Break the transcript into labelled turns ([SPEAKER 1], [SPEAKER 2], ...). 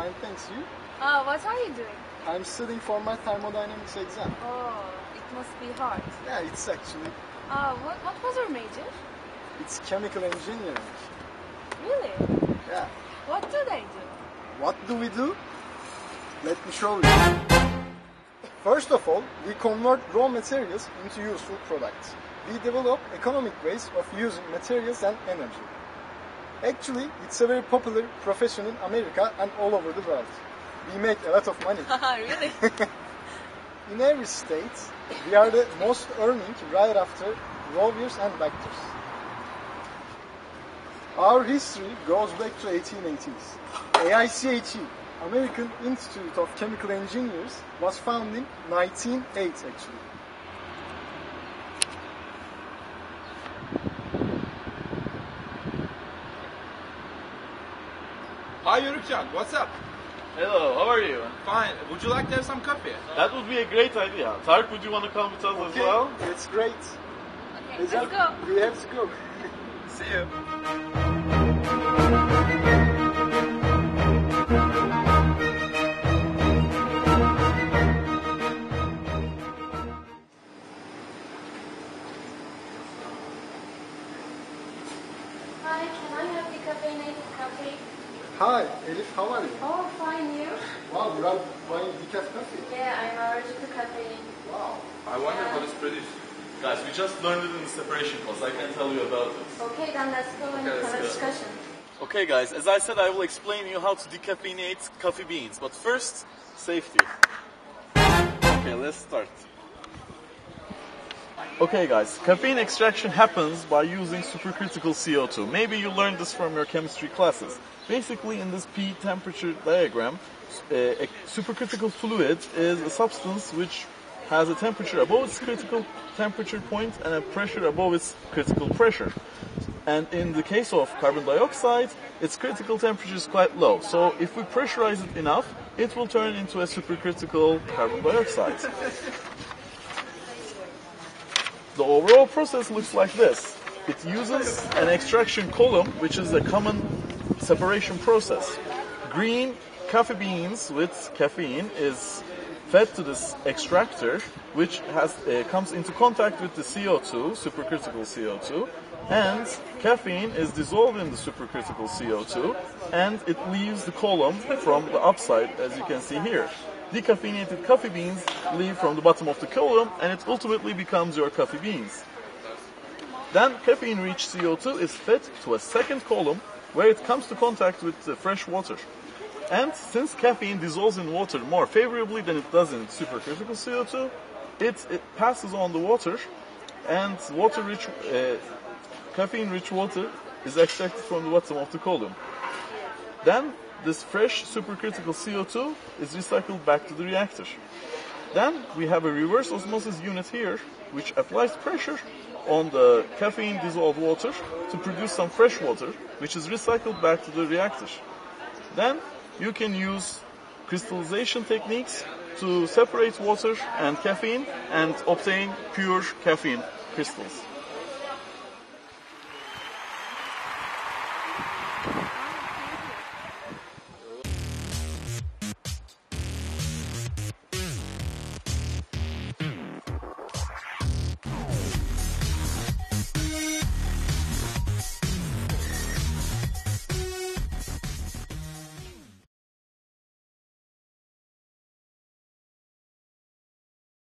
[SPEAKER 1] Fine, thanks. You?
[SPEAKER 2] What are you doing?
[SPEAKER 1] I'm studying for my thermodynamics exam.
[SPEAKER 2] Oh, it must be hard.
[SPEAKER 1] Yeah, it's actually.
[SPEAKER 2] What was your major?
[SPEAKER 1] It's chemical engineering.
[SPEAKER 2] Really?
[SPEAKER 1] Yeah.
[SPEAKER 2] What do they do?
[SPEAKER 1] What do we do? Let me show you. First of all, we convert raw materials into useful products. We develop economic ways of using materials and energy. Actually, it's a very popular profession in America and all over the world. We make a lot of money.
[SPEAKER 2] Really?
[SPEAKER 1] In every state, we are the most earning right after lawyers and doctors. Our history goes back to 1880s. AICHE, American Institute of Chemical Engineers, was founded in 1908 actually.
[SPEAKER 3] Hi Yurukcan, what's up?
[SPEAKER 4] Hello, how are you?
[SPEAKER 3] Fine. Would you like to have some coffee?
[SPEAKER 4] That would be a great idea. Tarık, would you want to come with us as well?
[SPEAKER 1] That's great.
[SPEAKER 2] Okay, let's go.
[SPEAKER 1] We have to go.
[SPEAKER 3] See you.
[SPEAKER 5] Hi, can I have the caffeinated coffee?
[SPEAKER 1] Hi, Elif, how are you?
[SPEAKER 5] Oh, fine, you?
[SPEAKER 1] Wow, you are buying decaf coffee.
[SPEAKER 5] Yeah, I'm allergic to caffeine.
[SPEAKER 1] Wow.
[SPEAKER 3] I wonder how it's produced.
[SPEAKER 4] Guys, we just learned it in the separation course. I can tell you about it.
[SPEAKER 5] Okay, then let's go and
[SPEAKER 3] Okay, let's
[SPEAKER 5] have a
[SPEAKER 3] go.
[SPEAKER 5] discussion.
[SPEAKER 4] Okay, guys, as I said, I will explain you how to decaffeinate coffee beans. But first, safety. Okay, let's start. Okay, guys, caffeine extraction happens by using supercritical CO2. Maybe you learned this from your chemistry classes. Basically, in this P temperature diagram, a supercritical fluid is a substance which has a temperature above its critical temperature point and a pressure above its critical pressure. And in the case of carbon dioxide, its critical temperature is quite low. So if we pressurize it enough, it will turn into a supercritical carbon dioxide. The overall process looks like this. It uses an extraction column, which is a common separation process. Green coffee beans with caffeine is fed to this extractor, which comes into contact with the CO2, supercritical CO2, and caffeine is dissolved in the supercritical CO2, and it leaves the column from the upside, as you can see here. Decaffeinated coffee beans leave from the bottom of the column, and it ultimately becomes your coffee beans. Then caffeine-rich CO2 is fed to a second column, where it comes to contact with the fresh water. And since caffeine dissolves in water more favorably than it does in supercritical CO2, it passes on the water, and caffeine-rich water is extracted from the bottom of the column. Then this fresh supercritical CO2 is recycled back to the reactor. Then we have a reverse osmosis unit here, which applies pressure on the caffeine dissolved water to produce some fresh water, which is recycled back to the reactor. Then you can use crystallization techniques to separate water and caffeine and obtain pure caffeine crystals.